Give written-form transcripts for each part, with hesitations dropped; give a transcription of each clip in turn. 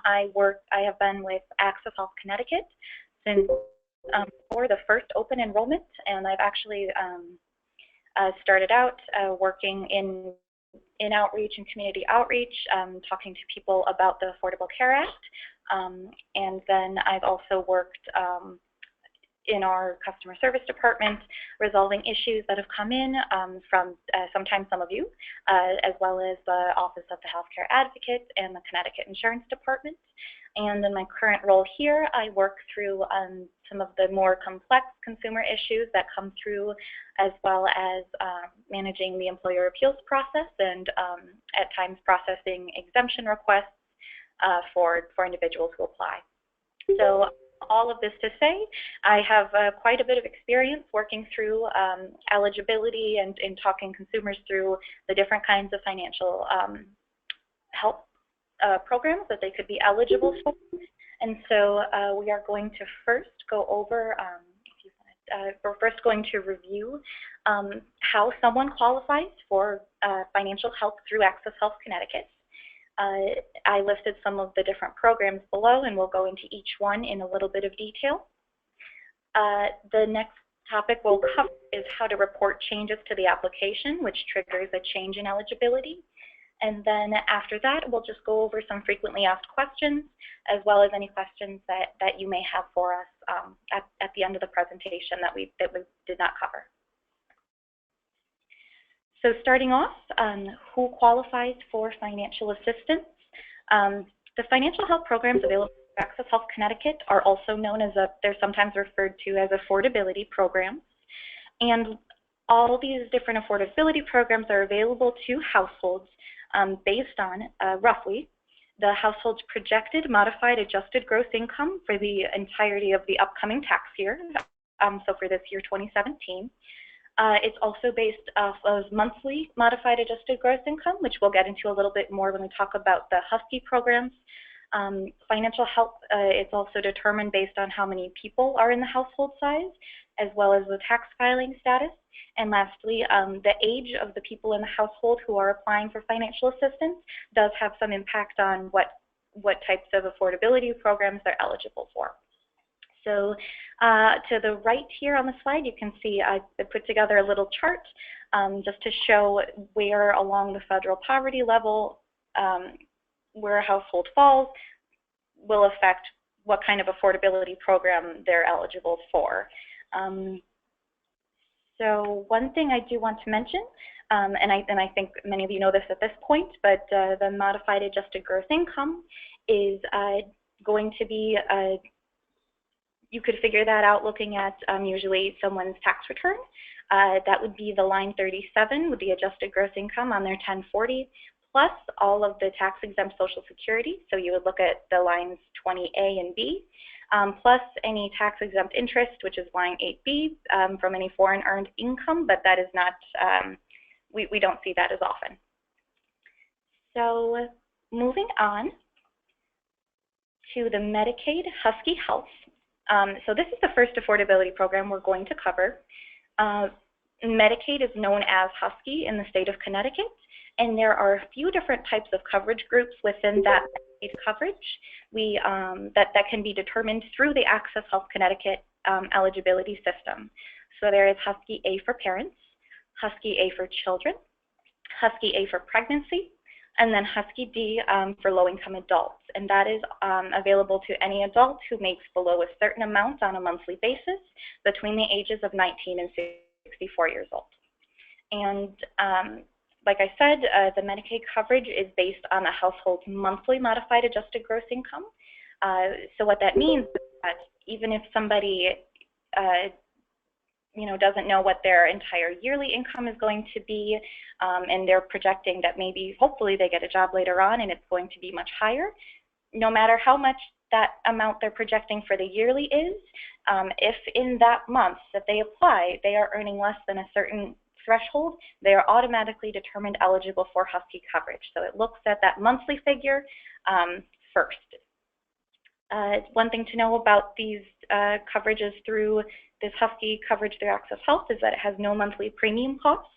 I have been with Access Health Connecticut since for the first open enrollment, and I've actually started out working in outreach and community outreach, talking to people about the Affordable Care Act, and then I've also worked in our customer service department, resolving issues that have come in from sometimes some of you, as well as the Office of the Healthcare Advocate and the Connecticut Insurance Department. And in my current role here, I work through some of the more complex consumer issues that come through, as well as managing the employer appeals process and at times processing exemption requests for individuals who apply. So all of this to say, I have quite a bit of experience working through eligibility and talking consumers through the different kinds of financial help programs that they could be eligible for. And so we are going to first go over, we're first going to review how someone qualifies for financial help through Access Health Connecticut. I listed some of the different programs below, and we'll go into each one in a little bit of detail. The next topic we'll cover is how to report changes to the application, which triggers a change in eligibility. And then after that, we'll just go over some frequently asked questions, as well as any questions that you may have for us at the end of the presentation that we did not cover. So starting off, who qualifies for financial assistance? The financial help programs available through Access Health Connecticut are also known as, they're sometimes referred to as affordability programs. And all these different affordability programs are available to households based on, roughly, the household's projected modified adjusted gross income for the entirety of the upcoming tax year, so for this year 2017. It's also based off of monthly modified adjusted gross income, which we'll get into a little bit more when we talk about the Husky programs. Financial help, it's also determined based on how many people are in the household size, as well as the tax filing status. And lastly, the age of the people in the household who are applying for financial assistance does have some impact on what types of affordability programs they're eligible for. So to the right here on the slide, you can see I put together a little chart just to show where along the federal poverty level, where a household falls will affect what kind of affordability program they're eligible for. So one thing I do want to mention, and I think many of you know this at this point, but the modified adjusted gross income is going to be you could figure that out looking at usually someone's tax return. That would be the line 37 with the adjusted gross income on their 1040, plus all of the tax-exempt Social Security. So you would look at the lines 20A and B, plus any tax-exempt interest, which is line 8B, from any foreign earned income, but that is not, we don't see that as often. So moving on to the Medicaid Husky Health. So this is the first affordability program we're going to cover. Medicaid is known as Husky in the state of Connecticut, and there are a few different types of coverage groups within that Medicaid coverage that can be determined through the Access Health Connecticut eligibility system. So there is Husky A for parents, Husky A for children, Husky A for pregnancy, and then Husky D for low-income adults. And that is available to any adult who makes below a certain amount on a monthly basis between the ages of 19 and 64 years old. And like I said, the Medicaid coverage is based on a household's monthly modified adjusted gross income. So what that means is that even if somebody doesn't know what their entire yearly income is going to be, and they're projecting that maybe, hopefully, they get a job later on and it's going to be much higher, no matter how much that amount they're projecting for the yearly is, if in that month that they apply, they are earning less than a certain threshold, they are automatically determined eligible for Husky coverage. So it looks at that monthly figure first. One thing to know about these coverages through this Husky coverage through Access Health is that it has no monthly premium cost,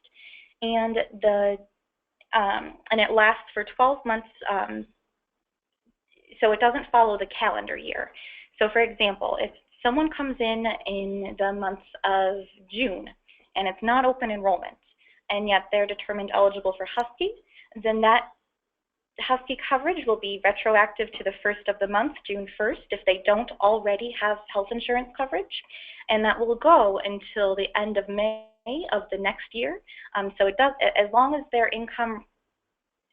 and it lasts for 12 months. so it doesn't follow the calendar year. So for example, if someone comes in the month of June and it's not open enrollment, and yet they're determined eligible for Husky, then that Husky coverage will be retroactive to the first of the month, June 1st, if they don't already have health insurance coverage, and that will go until the end of May of the next year. So it does, as long as their income,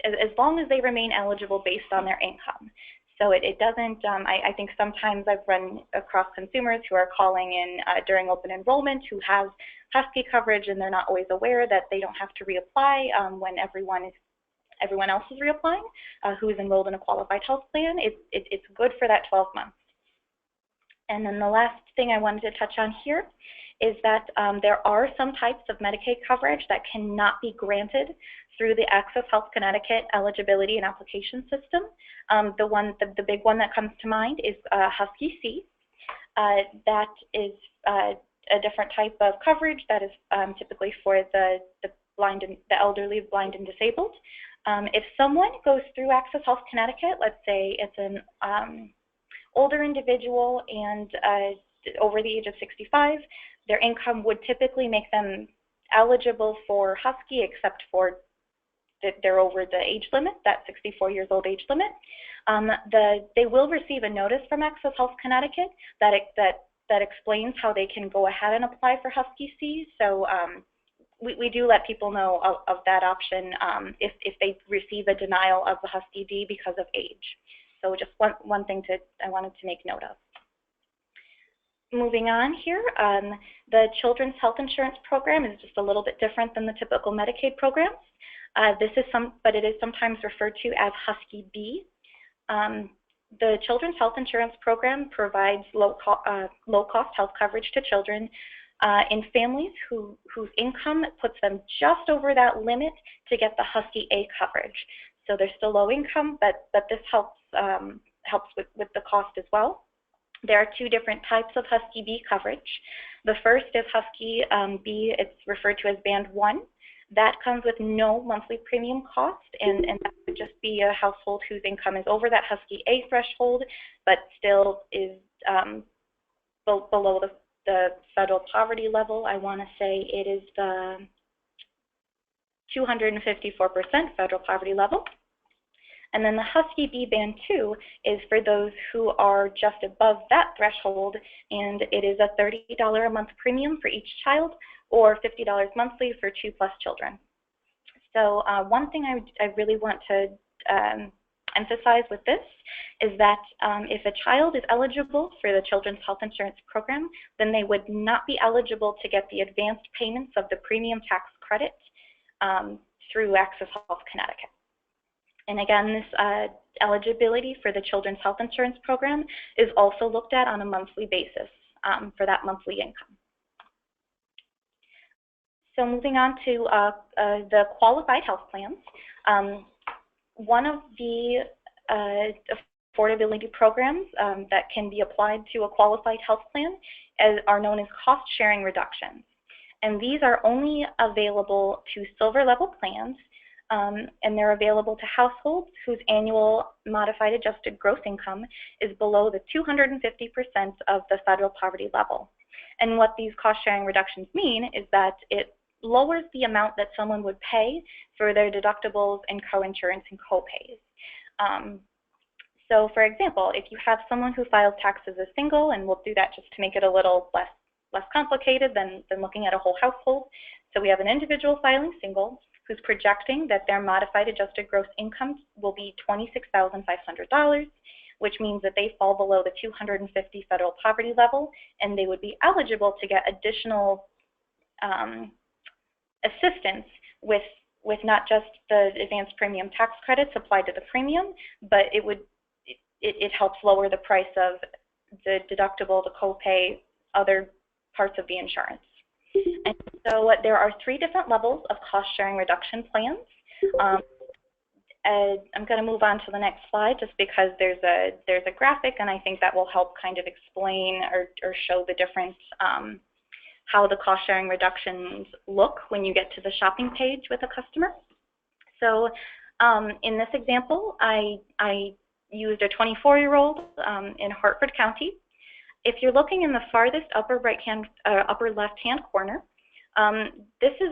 as long as they remain eligible based on their income. So it doesn't, I think sometimes I've run across consumers who are calling in during open enrollment who have Husky coverage, and they're not always aware that they don't have to reapply when everyone else is reapplying who is enrolled in a qualified health plan. It's good for that 12 months. And then the last thing I wanted to touch on here is that there are some types of Medicaid coverage that cannot be granted through the Access Health Connecticut eligibility and application system. The big one that comes to mind is Husky C. That is a different type of coverage that is typically for the blind and the elderly, blind and disabled. If someone goes through Access Health Connecticut, let's say it's an older individual and over the age of 65, their income would typically make them eligible for Husky, except for that they're over the age limit, that 64 years old age limit. They will receive a notice from Access Health Connecticut that explains how they can go ahead and apply for Husky C. So we do let people know of that option if they receive a denial of the Husky D because of age. So just one thing I wanted to make note of. Moving on here, the Children's Health Insurance Program is just a little bit different than the typical Medicaid programs. But it is sometimes referred to as Husky B. The Children's Health Insurance Program provides low-cost health coverage to children in families whose income puts them just over that limit to get the Husky A coverage. So they're still low income, but this helps with the cost as well. There are two different types of Husky B coverage. The first is Husky B. It's referred to as Band 1. That comes with no monthly premium cost, and that would just be a household whose income is over that Husky A threshold, but still is below the federal poverty level. I want to say it is the 254% federal poverty level. And then the Husky B Band 2 is for those who are just above that threshold, and it is a $30 a month premium for each child, or $50 monthly for 2+ children. So one thing I really want to emphasize with this is that if a child is eligible for the Children's Health Insurance Program, then they would not be eligible to get the advanced payments of the premium tax credit through Access Health Connecticut. And again, this eligibility for the Children's Health Insurance Program is also looked at on a monthly basis for that monthly income. So moving on to the qualified health plans. One of the affordability programs that can be applied to a qualified health plan are known as cost-sharing reductions. And these are only available to silver level plans, and they're available to households whose annual modified adjusted gross income is below the 250% of the federal poverty level. And what these cost-sharing reductions mean is that it lowers the amount that someone would pay for their deductibles and co-insurance and co-pays. So for example, if you have someone who files taxes as single, and we'll do that just to make it a little less complicated than looking at a whole household. So we have an individual filing single who's projecting that their modified adjusted gross income will be $26,500, which means that they fall below the 250 federal poverty level, and they would be eligible to get additional assistance with not just the advanced premium tax credits applied to the premium, but it helps lower the price of the deductible, the copay, other parts of the insurance. And so there are 3 different levels of cost-sharing reduction plans. I'm going to move on to the next slide just because there's a graphic, and I think that will help kind of explain or show the difference, how the cost-sharing reductions look when you get to the shopping page with a customer. So in this example, I used a 24-year-old in Hartford County. If you're looking in the farthest upper left-hand corner, this is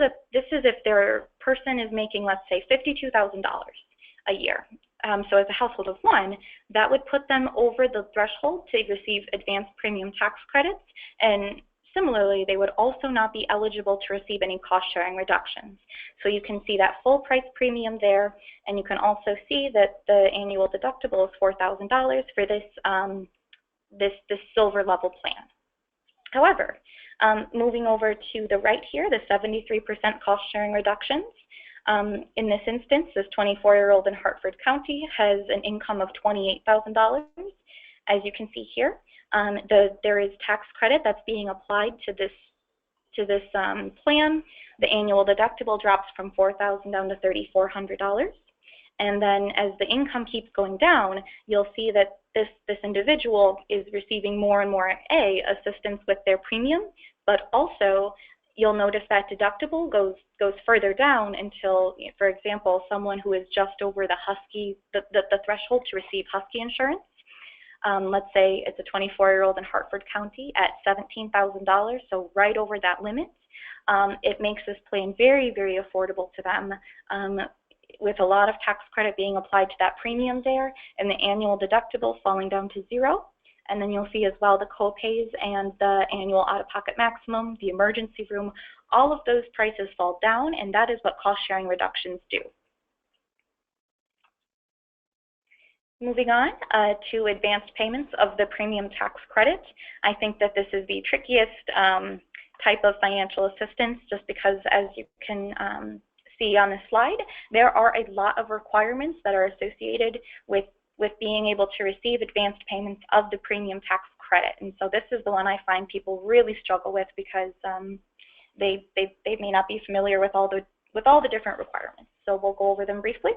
if their person is making, let's say, $52,000 a year. So as a household of one, that would put them over the threshold to receive advanced premium tax credits, and similarly, they would also not be eligible to receive any cost-sharing reductions. So you can see that full price premium there, and you can also see that the annual deductible is $4,000 for this silver level plan. However, moving over to the right here, the 73% cost-sharing reductions. In this instance, this 24-year-old in Hartford County has an income of $28,000. As you can see here, there is tax credit that's being applied to this plan. The annual deductible drops from $4,000 down to $3,400. And then as the income keeps going down, you'll see that this individual is receiving more and more assistance with their premium, but also you'll notice that deductible goes further down until, for example, someone who is just over the Husky, the threshold to receive Husky insurance. Let's say it's a 24-year-old in Hartford County at $17,000, so right over that limit. It makes this plan very, very affordable to them, with a lot of tax credit being applied to that premium there, and the annual deductible falling down to $0. And then you'll see as well the co-pays and the annual out-of-pocket maximum, the emergency room, all of those prices fall down, and that is what cost-sharing reductions do. Moving on to advanced payments of the premium tax credit. I think that this is the trickiest type of financial assistance, just because, as you can see on this slide, there are a lot of requirements that are associated with being able to receive advanced payments of the premium tax credit. And so this is the one I find people really struggle with, because they may not be familiar with all the different requirements. So we'll go over them briefly.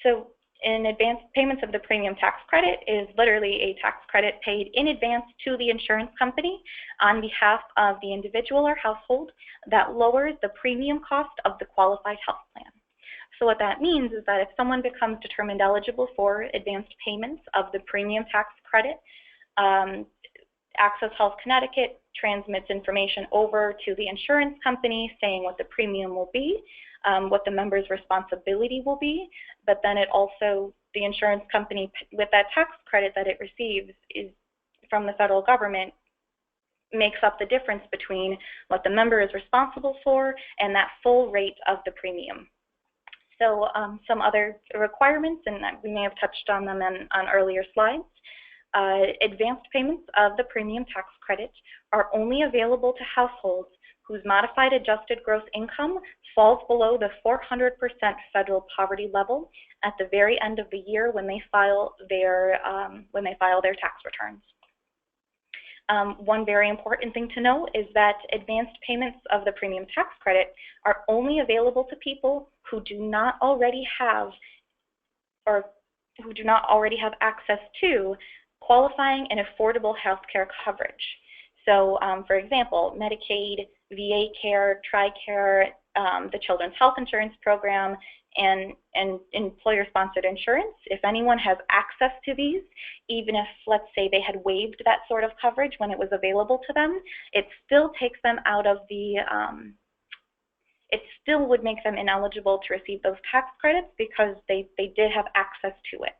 So in advance payments of the premium tax credit is literally a tax credit paid in advance to the insurance company on behalf of the individual or household that lowers the premium cost of the qualified health plan. So what that means is that if someone becomes determined eligible for advanced payments of the premium tax credit, Access Health Connecticut transmits information over to the insurance company saying what the premium will be, what the member's responsibility will be, but then it also, the insurance company, with that tax credit that it receives is from the federal government, makes up the difference between what the member is responsible for and that full rate of the premium. So some other requirements, and we may have touched on them on earlier slides. Advanced payments of the premium tax credit are only available to households whose modified adjusted gross income falls below the 400% federal poverty level at the very end of the year when they file their tax returns. One very important thing to know is that advanced payments of the premium tax credit are only available to people who do not already have access to qualifying and affordable health care coverage. So, for example, Medicaid, VA care, TRICARE, the Children's Health Insurance Program, and employer-sponsored insurance. If anyone has access to these, even if, let's say, they had waived that sort of coverage when it was available to them, it still takes them out of the, it still would make them ineligible to receive those tax credits because they did have access to it.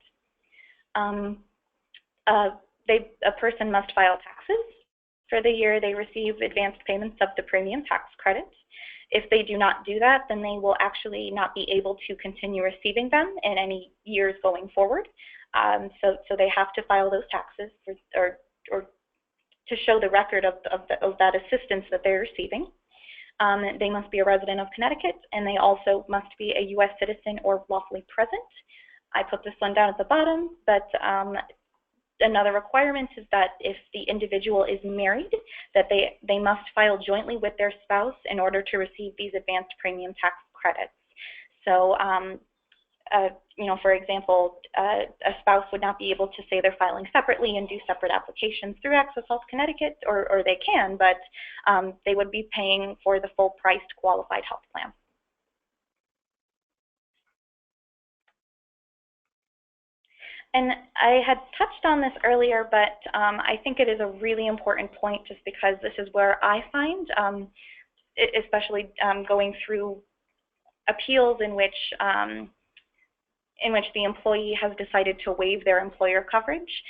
A person must file taxes for the year they receive advanced payments of the premium tax credit. If they do not do that, then they will actually not be able to continue receiving them in any years going forward. So they have to file those taxes or to show the record of that assistance that they're receiving. They must be a resident of Connecticut, and they also must be a U.S. citizen or lawfully present. I put this one down at the bottom, but another requirement is that if the individual is married, that they must file jointly with their spouse in order to receive these advanced premium tax credits. So, you know, for example, a spouse would not be able to say they're filing separately and do separate applications through Access Health Connecticut, or they can, but they would be paying for the full-priced qualified health plan. And I had touched on this earlier, but I think it is a really important point just because this is where I find, especially going through appeals in which the employee has decided to waive their employer coverage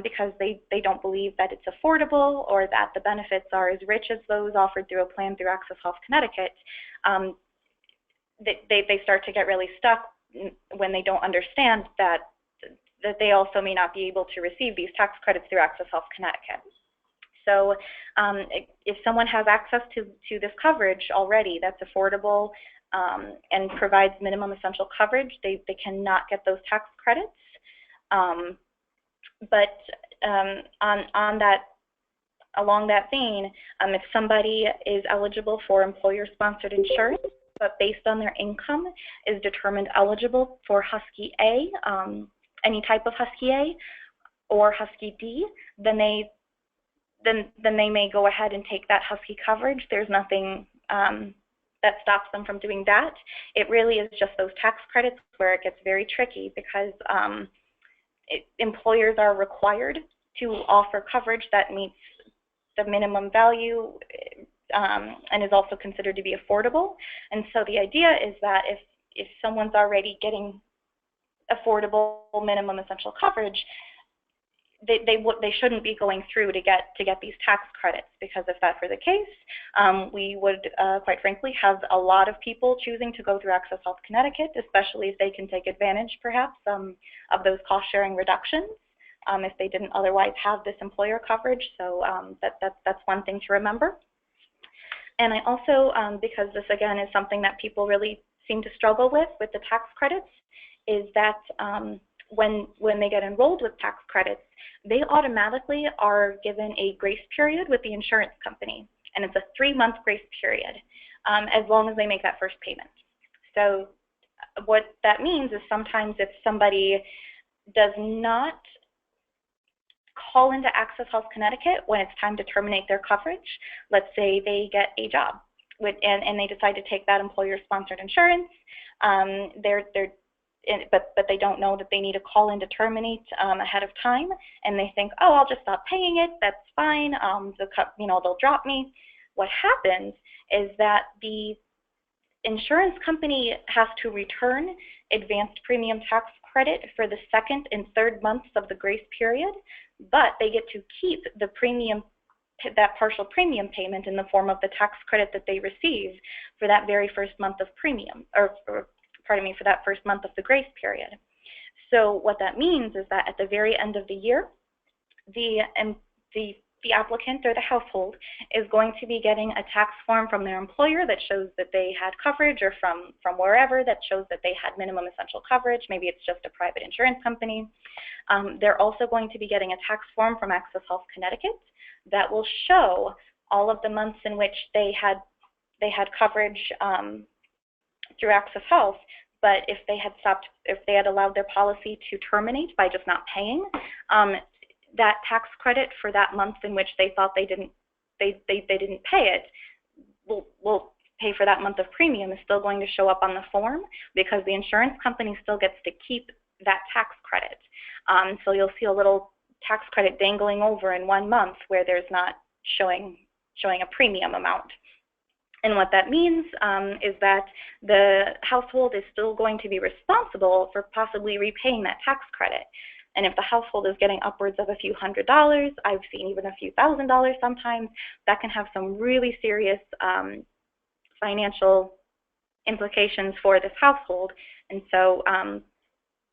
because they don't believe that it's affordable or that the benefits are as rich as those offered through a plan through Access Health Connecticut. They start to get really stuck when they don't understand that they also may not be able to receive these tax credits through Access Health Connecticut. So if someone has access to this coverage already that's affordable and provides minimum essential coverage, they cannot get those tax credits. Along that vein, if somebody is eligible for employer-sponsored insurance, but based on their income is determined eligible for Husky A, any type of Husky A or Husky D, then they may go ahead and take that Husky coverage. There's nothing that stops them from doing that. It really is just those tax credits where it gets very tricky because employers are required to offer coverage that meets the minimum value and is also considered to be affordable. And so the idea is that if someone's already getting affordable minimum essential coverage, they shouldn't be going through to get these tax credits, because if that were the case, we would quite frankly have a lot of people choosing to go through Access Health Connecticut, especially if they can take advantage perhaps of those cost-sharing reductions if they didn't otherwise have this employer coverage. So that's one thing to remember. And I also, because this again is something that people really seem to struggle with the tax credits, is that when they get enrolled with tax credits, they automatically are given a grace period with the insurance company, and it's a 3-month grace period as long as they make that first payment. So what that means is sometimes if somebody does not call into Access Health Connecticut when it's time to terminate their coverage, let's say they get a job and they decide to take that employer-sponsored insurance, but they don't know that they need to call in to terminate ahead of time, and they think, oh, I'll just stop paying it, that's fine, they'll drop me. What happens is that the insurance company has to return advanced premium tax credit for the 2nd and 3rd months of the grace period, but they get to keep the premium, that partial premium payment in the form of the tax credit that they receive for that very first month of premium, for that first month of the grace period. So what that means is that at the very end of the year, the applicant or the household is going to be getting a tax form from their employer that shows that they had coverage, or from wherever that shows that they had minimum essential coverage. Maybe it's just a private insurance company. They're also going to be getting a tax form from Access Health Connecticut that will show all of the months in which they had coverage through Access Health, but if they had allowed their policy to terminate by just not paying, that tax credit for that month in which they thought they didn't pay it will pay for that month of premium is still going to show up on the form, because the insurance company still gets to keep that tax credit. So you'll see a little tax credit dangling over in 1 month where there's not showing a premium amount. And what that means is that the household is still going to be responsible for possibly repaying that tax credit. And if the household is getting upwards of a few $100s, I've seen even a few $1,000s sometimes, that can have some really serious financial implications for this household. And so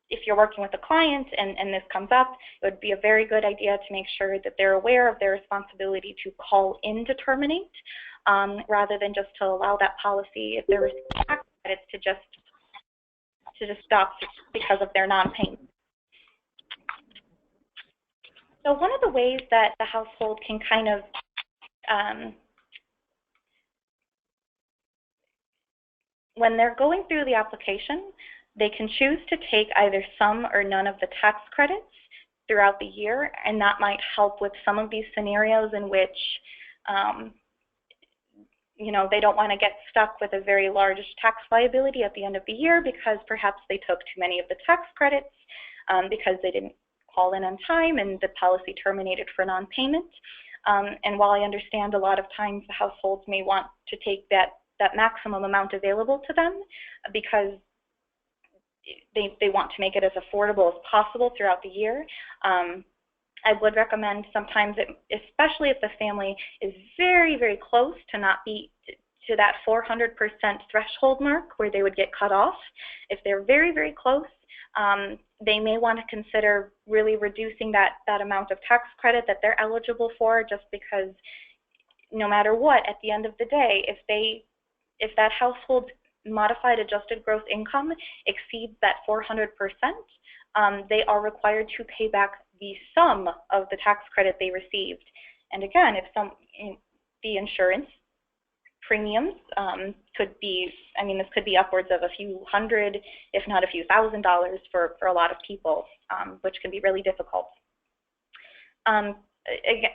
if you're working with a client and this comes up, it would be a very good idea to make sure that they're aware of their responsibility to call in to terminate, rather than just to allow that policy, if there were tax credits, to just stop because of their non-payment. So one of the ways that the household can kind of when they're going through the application, they can choose to take either some or none of the tax credits throughout the year, and that might help with some of these scenarios in which they don't want to get stuck with a very large tax liability at the end of the year because perhaps they took too many of the tax credits. because they didn't call in on time and the policy terminated for non-payment. And while I understand a lot of times the households may want to take that maximum amount available to them because they want to make it as affordable as possible throughout the year, I would recommend sometimes, especially if the family is very, very close to not be to that 400% threshold mark where they would get cut off. If they're very, very close, they may want to consider really reducing that amount of tax credit that they're eligible for, just because no matter what, at the end of the day, if that household's modified adjusted gross income exceeds that 400%, they are required to pay back the sum of the tax credit they received. And again, if the insurance premiums could be, this could be upwards of a few hundred, if not a few $1,000s for a lot of people, which can be really difficult. Again,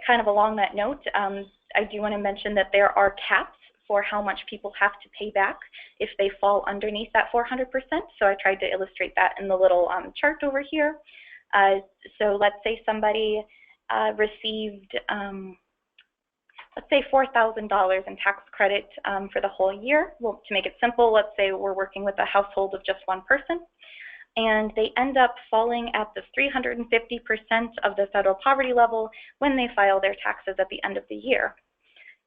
kind of along that note, I do want to mention that there are caps for how much people have to pay back if they fall underneath that 400%. So I tried to illustrate that in the little chart over here. So let's say somebody received, let's say $4,000 in tax credit for the whole year. Well, to make it simple, let's say we're working with a household of just one person, and they end up falling at the 350% of the federal poverty level when they file their taxes at the end of the year.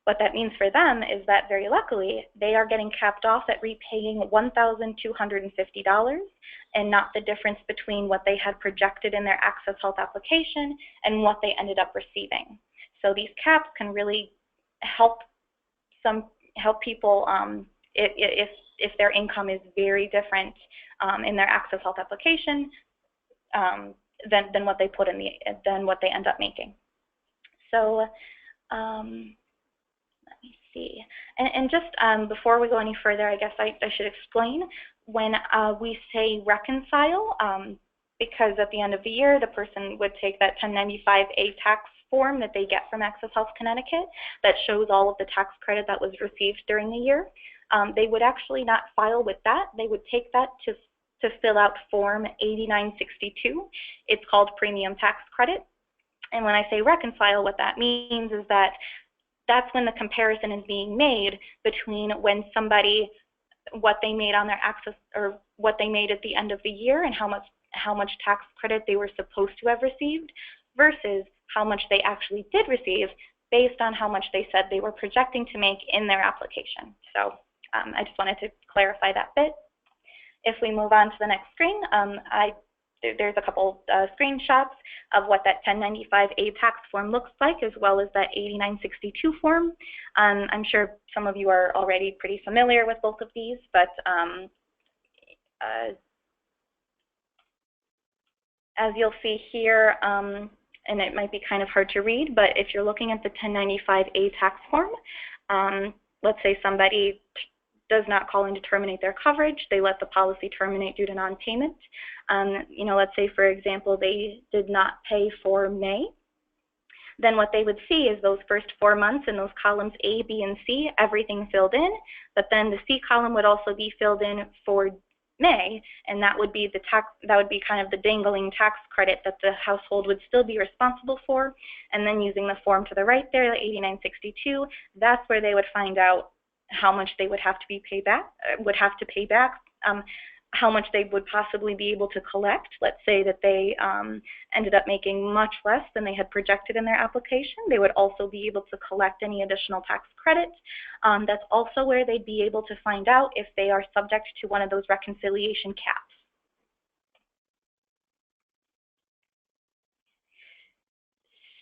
What that means for them is that, very luckily, they are getting capped off at repaying $1,250 and not the difference between what they had projected in their Access Health application and what they ended up receiving. So these caps can really help people if their income is very different in their Access Health application than what they put in than what they end up making. So let me see. And just before we go any further, I guess I should explain when we say reconcile, because at the end of the year, the person would take that 1095A tax form that they get from Access Health Connecticut that shows all of the tax credit that was received during the year. They would actually not file with that. They would take that to fill out Form 8962. It's called Premium Tax Credit. And when I say reconcile, what that means is that that's when the comparison is being made between when somebody, what they made on their access, or what they made at the end of the year and how much tax credit they were supposed to have received versus how much they actually did receive based on how much they said they were projecting to make in their application. So I just wanted to clarify that bit. If we move on to the next screen, there's a couple screenshots of what that 1095A tax form looks like, as well as that 8962 form. I'm sure some of you are already pretty familiar with both of these, but as you'll see here, and it might be kind of hard to read, but if you're looking at the 1095A tax form, let's say somebody does not call in to terminate their coverage, they let the policy terminate due to non-payment. Let's say, for example, they did not pay for May. Then what they would see is those first 4 months in those columns A, B, and C, everything filled in, but then the C column would also be filled in for May, and that would be kind of the dangling tax credit that the household would still be responsible for. And then using the form to the right there, the 8962, that's where they would find out how much they would have to pay back, how much they would possibly be able to collect. Let's say that they ended up making much less than they had projected in their application. They would also be able to collect any additional tax credit. That's also where they'd be able to find out if they are subject to one of those reconciliation caps.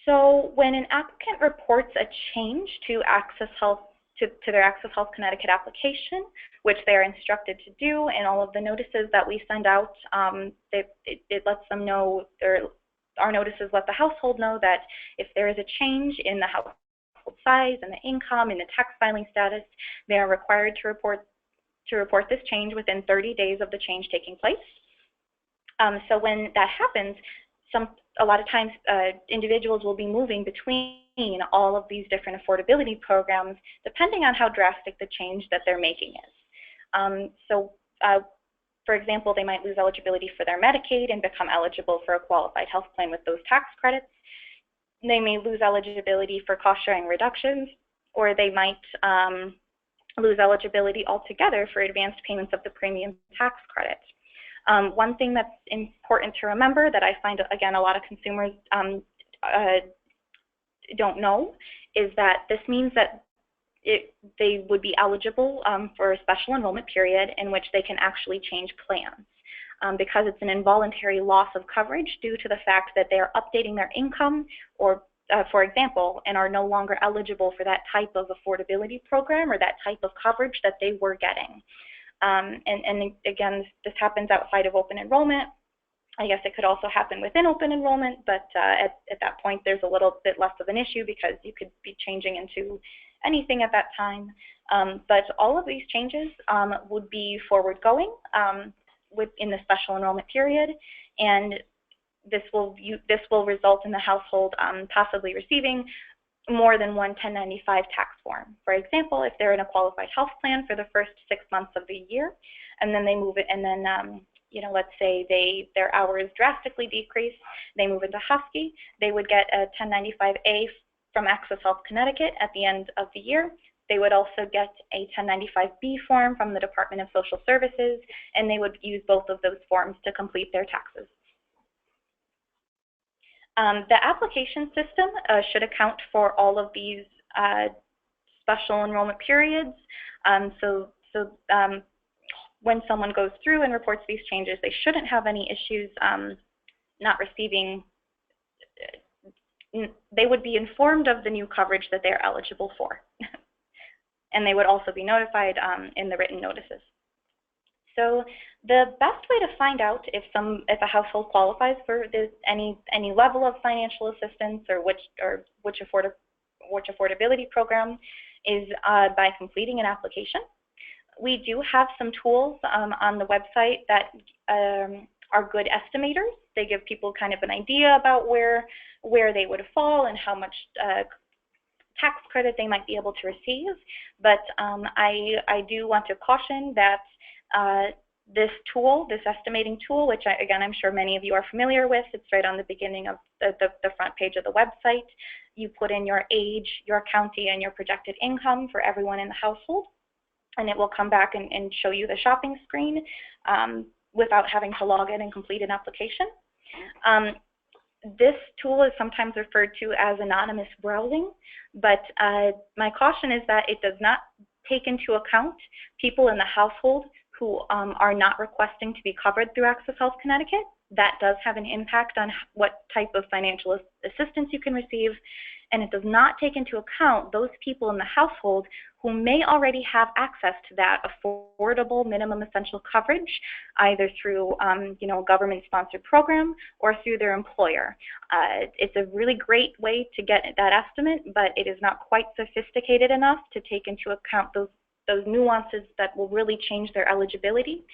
So when an applicant reports a change to Access Health, to their Access Health Connecticut application, which they are instructed to do, and all of the notices that we send out, it lets them know, our notices let the household know that if there is a change in the household size and the income and the tax filing status, they are required to report this change within 30 days of the change taking place. So when that happens, a lot of times individuals will be moving between all of these different affordability programs depending on how drastic the change that they're making is. So For example, they might lose eligibility for their Medicaid and become eligible for a qualified health plan with those tax credits. They may lose eligibility for cost-sharing reductions, or they might lose eligibility altogether for advanced payments of the premium tax credit. One thing that's important to remember that I find, again, a lot of consumers don't know is that this means that they would be eligible for a special enrollment period in which they can actually change plans. Because it's an involuntary loss of coverage due to the fact that they're updating their income or, for example, and are no longer eligible for that type of affordability program or that type of coverage that they were getting. And again, this happens outside of open enrollment. I guess it could also happen within open enrollment, but at that point there's a little bit less of an issue because you could be changing into anything at that time. But all of these changes would be forward going in the special enrollment period, and this will result in the household possibly receiving more than one 1095 tax form. For example, if they're in a qualified health plan for the first 6 months of the year, and then they move it, and then let's say their hours drastically decrease, they move into Husky, they would get a 1095A from Access Health Connecticut at the end of the year. They would also get a 1095B form from the Department of Social Services, and they would use both of those forms to complete their taxes. The application system should account for all of these special enrollment periods. So when someone goes through and reports these changes, they shouldn't have any issues not receiving. They would be informed of the new coverage that they're eligible for. And they would also be notified in the written notices. So the best way to find out if a household qualifies for any level of financial assistance or which affordability program is by completing an application. We do have some tools on the website that are good estimators. They give people kind of an idea about where they would fall and how much tax credit they might be able to receive, but I do want to caution that this tool, this estimating tool, which again I'm sure many of you are familiar with, it's right on the beginning of the front page of the website. You put in your age, your county, and your projected income for everyone in the household, and it will come back and show you the shopping screen without having to log in and complete an application. This tool is sometimes referred to as anonymous browsing, but my caution is that it does not take into account people in the household who are not requesting to be covered through Access Health Connecticut. That does have an impact on what type of financial assistance you can receive, and it does not take into account those people in the household who may already have access to that affordable minimum essential coverage, either through a government-sponsored program or through their employer. It's a really great way to get that estimate, but it is not quite sophisticated enough to take into account those nuances that will really change their eligibility.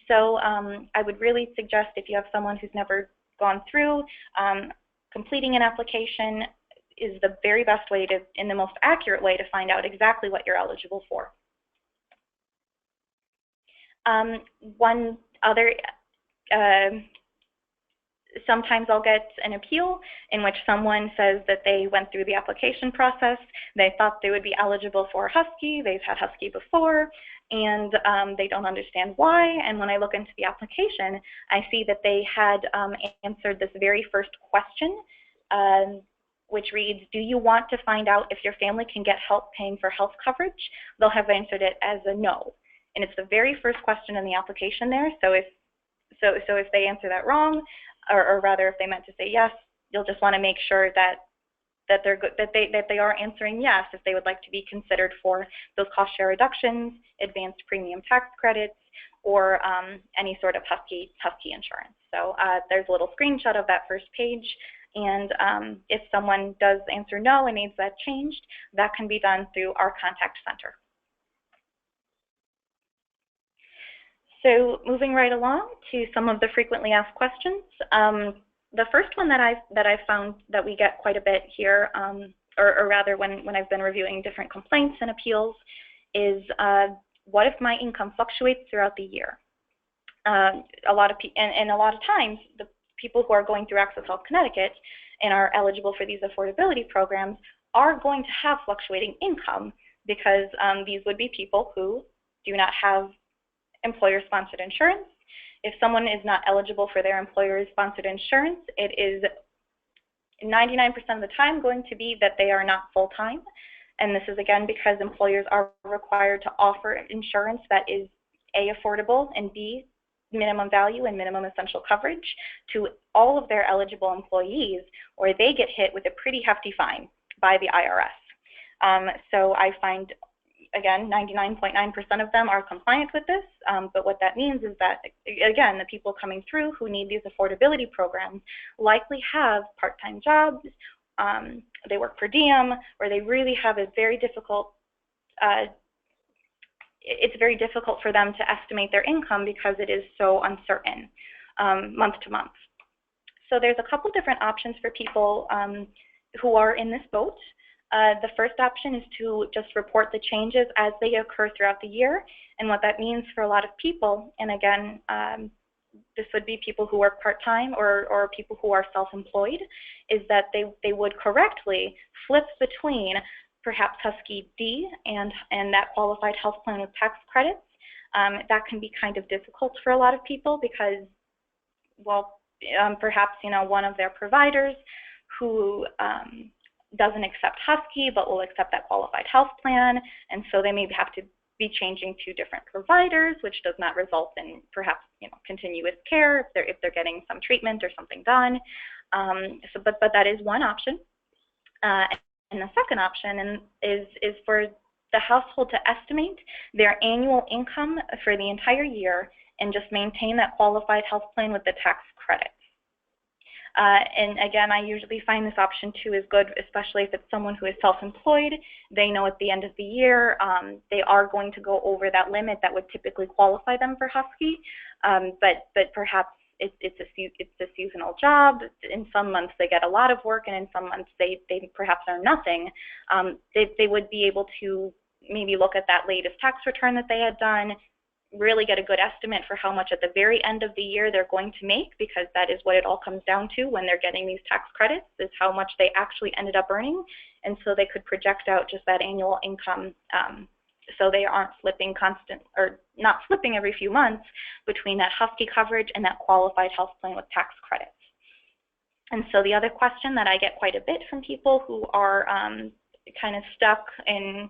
So I would really suggest, if you have someone who's never gone through, completing an application is the very best way to, and the most accurate way to find out exactly what you're eligible for. One other, sometimes I'll get an appeal in which someone says that they went through the application process, they thought they would be eligible for Husky, they've had Husky before, and they don't understand why, and when I look into the application, I see that they had answered this very first question, which reads, do you want to find out if your family can get help paying for health coverage? They'll have answered it as a no. And it's the very first question in the application there, so if they answer that wrong, or rather if they meant to say yes, you'll just want to make sure that they're good, that they are answering yes if they would like to be considered for those cost share reductions, advanced premium tax credits, or any sort of Husky insurance. So there's a little screenshot of that first page. And if someone does answer no and needs that changed, that can be done through our contact center. So moving right along to some of the frequently asked questions. The first one that I've found that we get quite a bit here, or rather when I've been reviewing different complaints and appeals, is what if my income fluctuates throughout the year? a lot of times the people who are going through Access Health Connecticut and are eligible for these affordability programs are going to have fluctuating income, because these would be people who do not have employer-sponsored insurance. If someone is not eligible for their employer-sponsored insurance, it is 99% of the time going to be that they are not full-time. And this is, again, because employers are required to offer insurance that is A, affordable, and B, minimum value and minimum essential coverage to all of their eligible employees, or they get hit with a pretty hefty fine by the IRS. So I find, again, 99.9% of them are compliant with this, but what that means is that, again, the people coming through who need these affordability programs likely have part-time jobs, they work per diem, or they really have a very difficult, it's very difficult for them to estimate their income because it is so uncertain month to month. So there's a couple different options for people who are in this boat. The first option is to just report the changes as they occur throughout the year. And what that means for a lot of people, and again, this would be people who work part-time or people who are self-employed, is that they would correctly flip between perhaps Husky D and that qualified health plan with tax credits. That can be kind of difficult for a lot of people because, well, perhaps, you know, one of their providers who doesn't accept Husky but will accept that qualified health plan, and so they maybe have to be changing to different providers, which does not result in perhaps, you know, continuous care if they're getting some treatment or something done. But that is one option. And the second option is for the household to estimate their annual income for the entire year and just maintain that qualified health plan with the tax credits. And again, I usually find this option too is good, especially if it's someone who is self-employed. They know at the end of the year they are going to go over that limit that would typically qualify them for Husky, but perhaps it's a seasonal job. In some months they get a lot of work, and in some months they perhaps are nothing. They would be able to maybe look at that latest tax return that they had done, really get a good estimate for how much at the very end of the year they're going to make, because that is what it all comes down to when they're getting these tax credits, is how much they actually ended up earning. And so they could project out just that annual income, so they aren't flipping not flipping every few months between that Husky coverage and that qualified health plan with tax credits. And so the other question that I get quite a bit from people who are kind of stuck and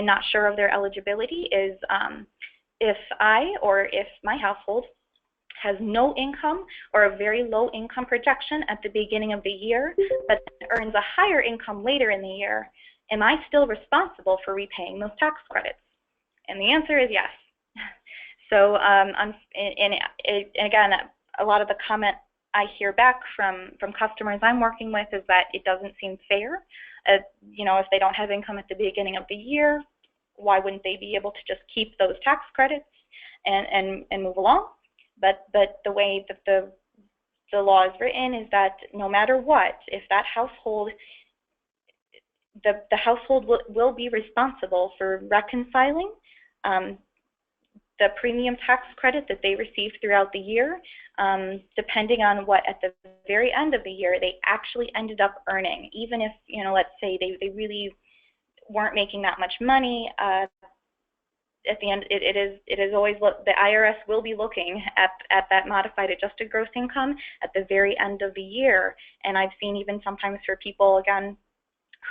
not sure of their eligibility is, if I or if my household has no income or a very low income projection at the beginning of the year, but earns a higher income later in the year, am I still responsible for repaying those tax credits? And the answer is yes. So, and again, a lot of the comment I hear back from customers I'm working with is that it doesn't seem fair. You know, if they don't have income at the beginning of the year, why wouldn't they be able to just keep those tax credits and move along? But the way that the law is written is that no matter what, if that household, the household will be responsible for reconciling the premium tax credit that they received throughout the year, depending on what at the very end of the year they actually ended up earning. Even if, you know, let's say they really weren't making that much money, at the end it is always, the IRS will be looking at that modified adjusted gross income at the very end of the year. And I've seen even sometimes for people, again,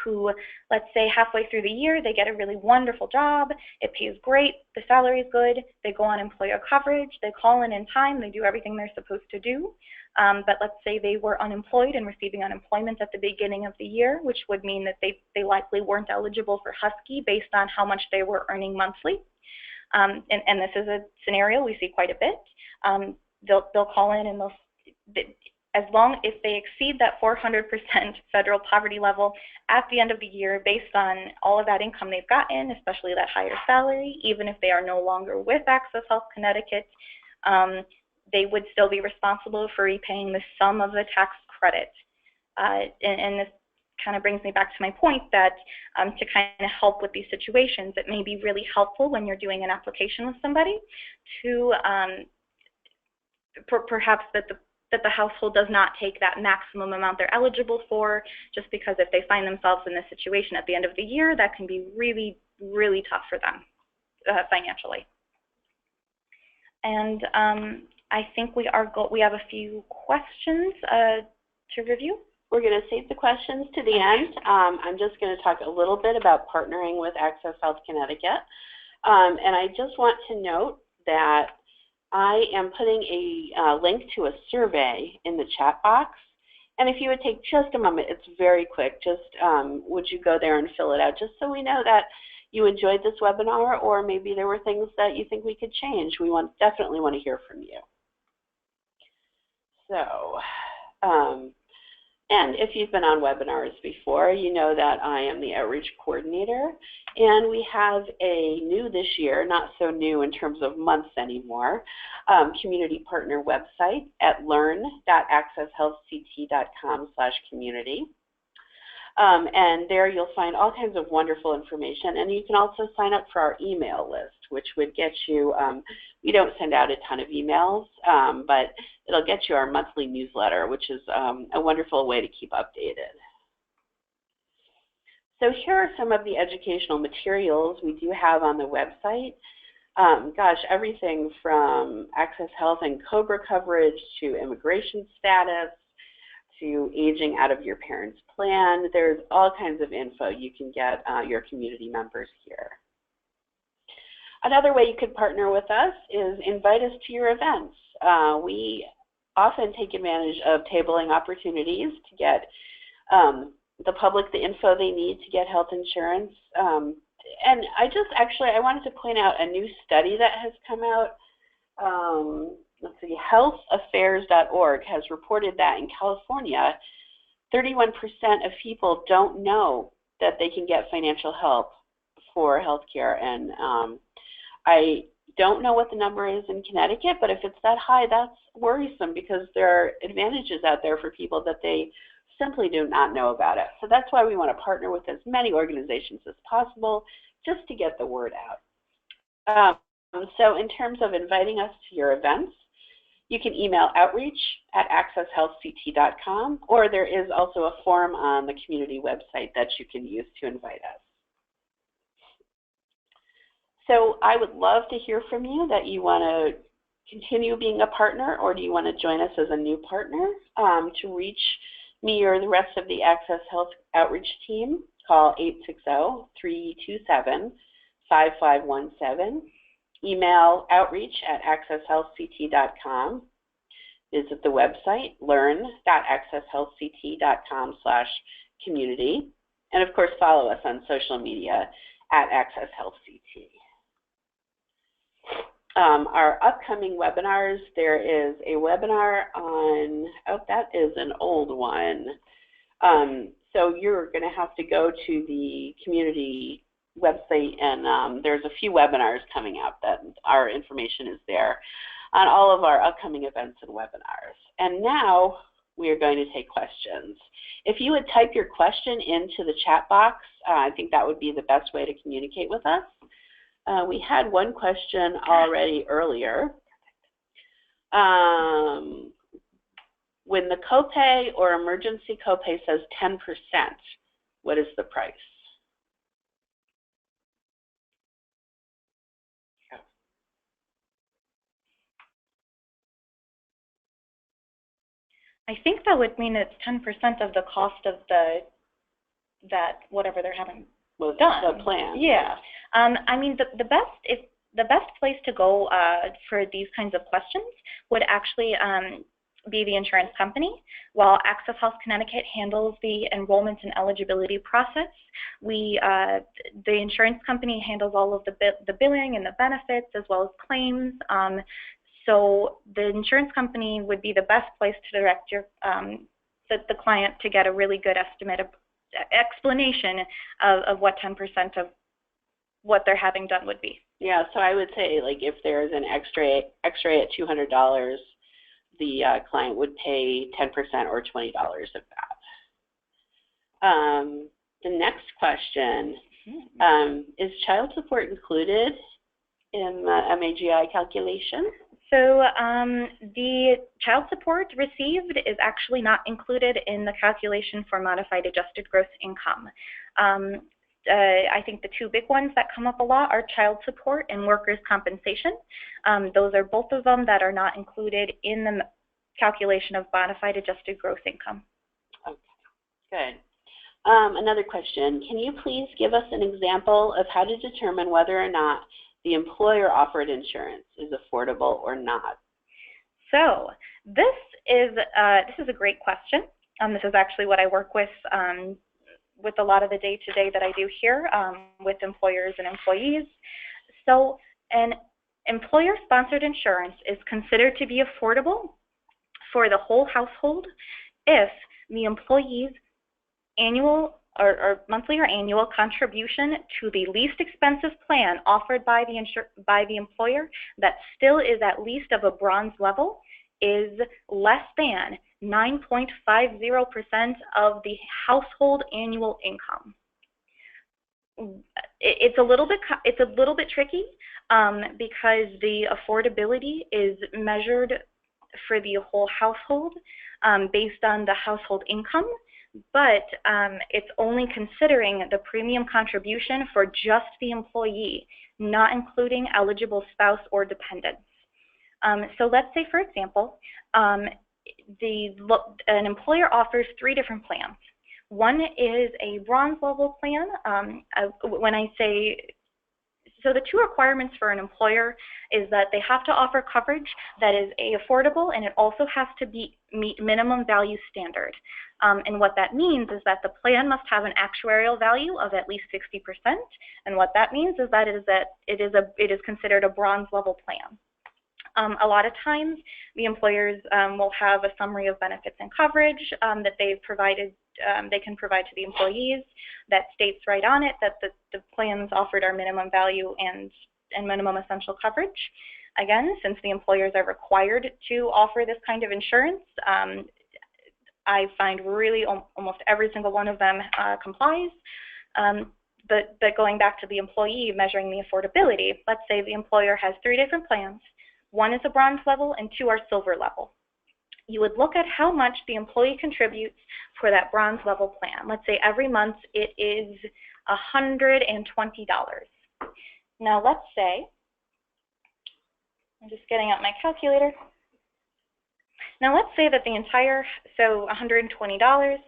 who, let's say halfway through the year, they get a really wonderful job, it pays great, the salary is good, they go on employer coverage, they call in time, they do everything they're supposed to do. But let's say they were unemployed and receiving unemployment at the beginning of the year, which would mean that they likely weren't eligible for Husky based on how much they were earning monthly. And this is a scenario we see quite a bit. They'll call in and as long as they exceed that 400% federal poverty level at the end of the year based on all of that income they've gotten, especially that higher salary, even if they are no longer with Access Health Connecticut, they would still be responsible for repaying the sum of the tax credit. And this kind of brings me back to my point that to kind of help with these situations, it may be really helpful when you're doing an application with somebody to perhaps that the household does not take that maximum amount they're eligible for, just because if they find themselves in this situation at the end of the year, that can be really, really tough for them financially. And I think we have a few questions to review. We're going to save the questions to the end. I'm just going to talk a little bit about partnering with Access Health Connecticut. And I just want to note that I am putting a link to a survey in the chat box. And if you would take just a moment, it's very quick. Just would you go there and fill it out, just so we know that you enjoyed this webinar, or maybe there were things that you think we could change. We definitely want to hear from you. So, and if you've been on webinars before, you know that I am the outreach coordinator, and we have a new this year, not so new in terms of months anymore, community partner website at learn.accesshealthct.com/community. And there you'll find all kinds of wonderful information, and you can also sign up for our email list, which would get you, we don't send out a ton of emails, but it'll get you our monthly newsletter, which is a wonderful way to keep updated. So here are some of the educational materials we do have on the website. Gosh, everything from Access Health and COBRA coverage to immigration status, to aging out of your parents' plan. There's all kinds of info you can get your community members here. Another way you could partner with us is invite us to your events. We often take advantage of tabling opportunities to get the public the info they need to get health insurance. And I wanted to point out a new study that has come out. Let's see, healthaffairs.org has reported that in California, 31% of people don't know that they can get financial help for health care. And I don't know what the number is in Connecticut, but if it's that high, that's worrisome, because there are advantages out there for people that they simply do not know about it. So that's why we want to partner with as many organizations as possible, just to get the word out. So in terms of inviting us to your events, you can email outreach@accesshealthct.com, or there is also a form on the community website that you can use to invite us. So I would love to hear from you that you want to continue being a partner, or do you want to join us as a new partner. To reach me or the rest of the Access Health Outreach team, call 860-327-5517. Email outreach@accesshealthct.com. Visit the website, learn.accesshealthct.com/community. And of course, follow us on social media @AccessHealthCT. Our upcoming webinars, there is a webinar on, that is an old one. So you're going to have to go to the community website, and there's a few webinars coming up that our information is there on all of our upcoming events and webinars. And now we are going to take questions. If you would type your question into the chat box, I think that would be the best way to communicate with us. We had one question already earlier. When the copay or emergency copay says 10%, what is the price? I think that would mean it's 10% of the cost of whatever they're having done. The plan. Yeah. I mean, the best place to go for these kinds of questions would actually be the insurance company. While Access Health Connecticut handles the enrollment and eligibility process, the insurance company handles all of the billing and the benefits, as well as claims. So the insurance company would be the best place to direct the client to get a really good explanation of what 10% of what they're having done would be. Yeah, so I would say, like, if there's an X-ray at $200, the client would pay 10% or $20 of that. The next question, is child support included in the MAGI calculation? So the child support received is actually not included in the calculation for modified adjusted gross income. I think the two big ones that come up a lot are child support and workers' compensation. Those are both of them that are not included in the calculation of modified adjusted gross income. Okay, good. Another question, can you please give us an example of how to determine whether or not the employer offered insurance is affordable or not? So this is a great question. This is actually what I work with a lot of the day-to-day that I do here with employers and employees. So an employer-sponsored insurance is considered to be affordable for the whole household if the employee's annual or monthly or annual contribution to the least expensive plan offered by the employer that still is at least of a bronze level is less than 9.50% of the household annual income. It's a little bit tricky because the affordability is measured for the whole household based on the household income, but it's only considering the premium contribution for just the employee, not including eligible spouse or dependents. So let's say, for example, an employer offers 3 different plans. One is a bronze level plan. So the 2 requirements for an employer is that they have to offer coverage that is affordable, and it also has to meet minimum value standard. And what that means is that the plan must have an actuarial value of at least 60%. And what that means is that it is considered a bronze level plan. A lot of times, the employers will have a summary of benefits and coverage that they've provided. They can provide to the employees that states right on it that the plans offered are minimum value and minimum essential coverage. Again, since the employers are required to offer this kind of insurance, I find really almost every single one of them complies. But going back to the employee measuring the affordability, let's say the employer has 3 different plans. 1 is a bronze level and 2 are silver level. You would look at how much the employee contributes for that bronze level plan. Let's say every month it is $120. Now let's say, I'm just getting out my calculator. Now let's say that the entire, so $120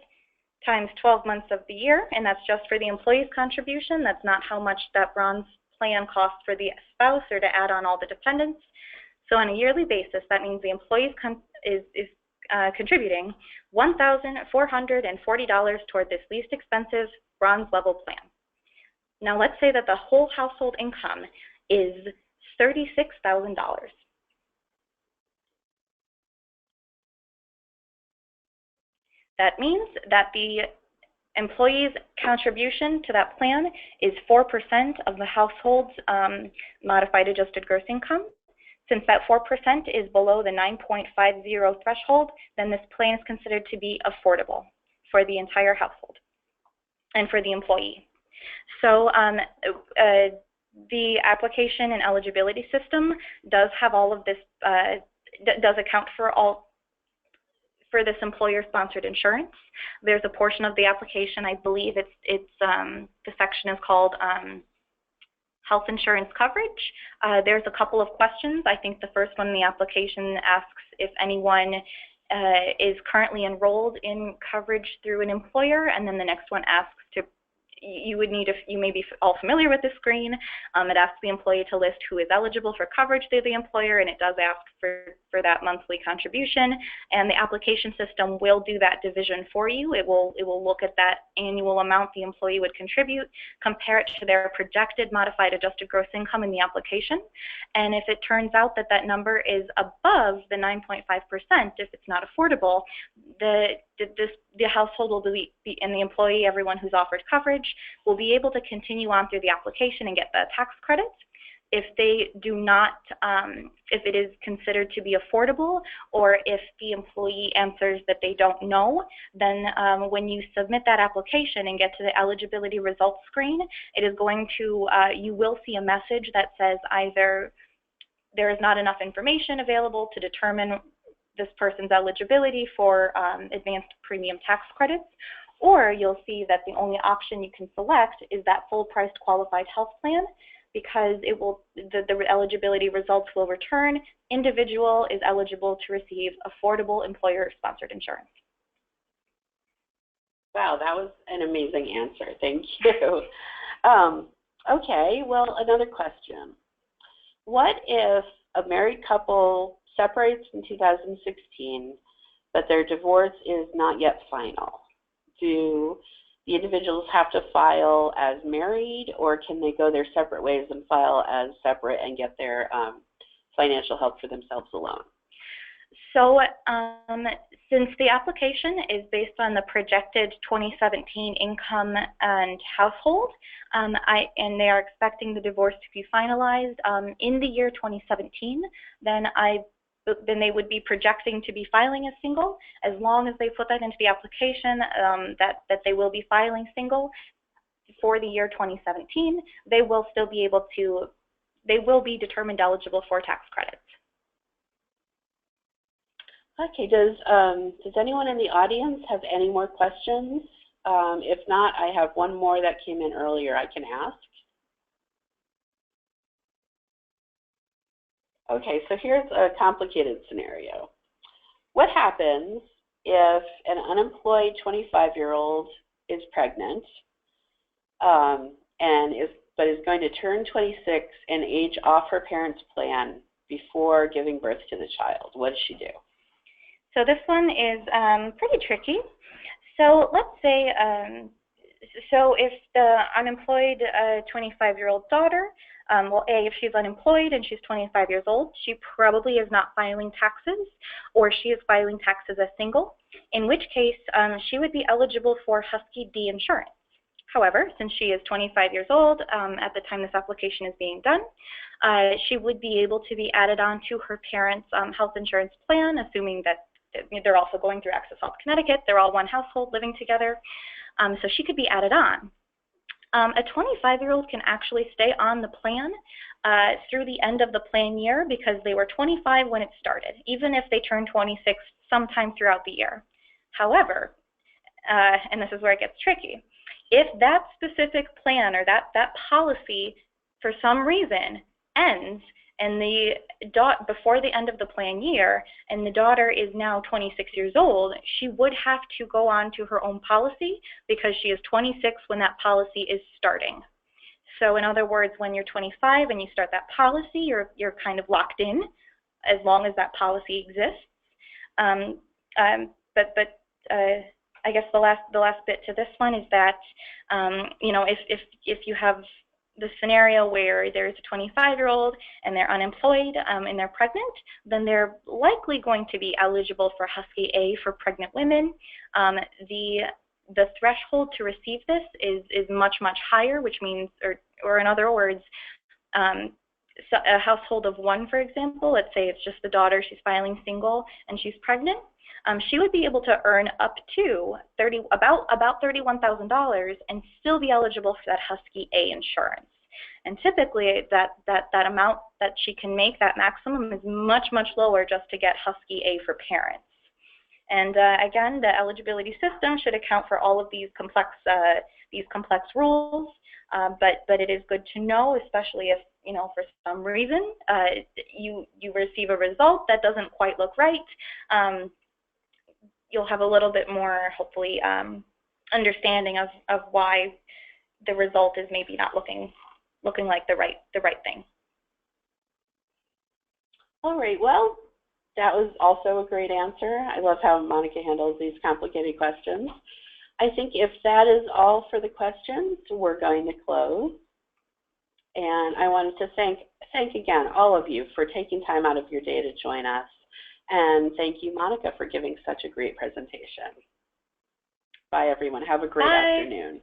times 12 months of the year, and that's just for the employee's contribution. That's not how much that bronze plan costs for the spouse or to add on all the dependents. So on a yearly basis, that means the employee is contributing $1,440 toward this least expensive bronze level plan. Now let's say that the whole household income is $36,000. That means that the employee's contribution to that plan is 4% of the household's modified adjusted gross income. Since that 4% is below the 9.50 threshold, then this plan is considered to be affordable for the entire household and for the employee. So the application and eligibility system does have all of this, does account for this employer-sponsored insurance. There's a portion of the application, I believe the section is called health insurance coverage. There's a couple of questions. I think the first one in the application asks if anyone is currently enrolled in coverage through an employer, and then the next one asks to, you may be all familiar with this screen. It asks the employee to list who is eligible for coverage through the employer, and it does ask for that monthly contribution. And the application system will do that division for you. It will look at that annual amount the employee would contribute, compare it to their projected modified adjusted gross income in the application. And if it turns out that that number is above the 9.5%, if it's not affordable, the household will be, and the employee, everyone who's offered coverage, will be able to continue on through the application and get the tax credits. If they do not, if it is considered to be affordable, or if the employee answers that they don't know, then when you submit that application and get to the eligibility results screen, it is going to, you will see a message that says either there is not enough information available to determine this person's eligibility for advanced premium tax credits, or you'll see that the only option you can select is that full-priced qualified health plan, because it will, the eligibility results will return individual is eligible to receive affordable employer-sponsored insurance. Wow, that was an amazing answer. Thank you. Okay, well, another question. What if a married couple separates in 2016, but their divorce is not yet final? Do the individuals have to file as married, or can they go their separate ways and file as separate and get their financial help for themselves alone? So since the application is based on the projected 2017 income and household, and they are expecting the divorce to be finalized in the year 2017, then they would be projecting to be filing as single. As long as they put that into the application that they will be filing single for the year 2017, they will still be able to, they will be determined eligible for tax credits. Okay, does anyone in the audience have any more questions? If not, I have one more that came in earlier I can ask. Okay, so here's a complicated scenario. What happens if an unemployed 25-year-old is pregnant but is going to turn 26 and age off her parents' plan before giving birth to the child? What does she do? So this one is pretty tricky. So let's say, so if the unemployed 25-year-old daughter, well, if she's unemployed and she's 25 years old, she probably is not filing taxes, or she is filing taxes as single, in which case she would be eligible for Husky D insurance. However, since she is 25 years old at the time this application is being done, she would be able to be added on to her parents' health insurance plan, assuming that they're also going through Access Health Connecticut. They're all one household living together. So she could be added on. A 25-year-old can actually stay on the plan through the end of the plan year because they were 25 when it started, even if they turn 26 sometime throughout the year. However, and this is where it gets tricky, if that specific plan or that policy for some reason ends and before the end of the plan year, and the daughter is now 26 years old, she would have to go on to her own policy because she is 26 when that policy is starting. So in other words, when you're 25 and you start that policy, you're kind of locked in as long as that policy exists. I guess the last bit to this one is that you know, if you have the scenario where there's a 25-year-old and they're unemployed and they're pregnant, then they're likely going to be eligible for Husky A for pregnant women. The threshold to receive this is much, much higher, which means, or in other words, so a household of one, for example, let's say it's just the daughter, she's filing single and she's pregnant, she would be able to earn up to about $31,000 and still be eligible for that Husky A insurance. And typically that amount that she can make, that maximum, is much, much lower just to get Husky A for parents. And again, the eligibility system should account for all of these complex rules, but it is good to know, especially if, you know, for some reason you receive a result that doesn't quite look right. You'll have a little bit more, hopefully, understanding of why the result is maybe not looking like the right thing. All right. Well, that was also a great answer. I love how Monica handles these complicated questions. I think if that is all for the questions, we're going to close. And I wanted to thank again all of you for taking time out of your day to join us. And thank you, Monica, for giving such a great presentation. Bye, everyone. Have a great afternoon.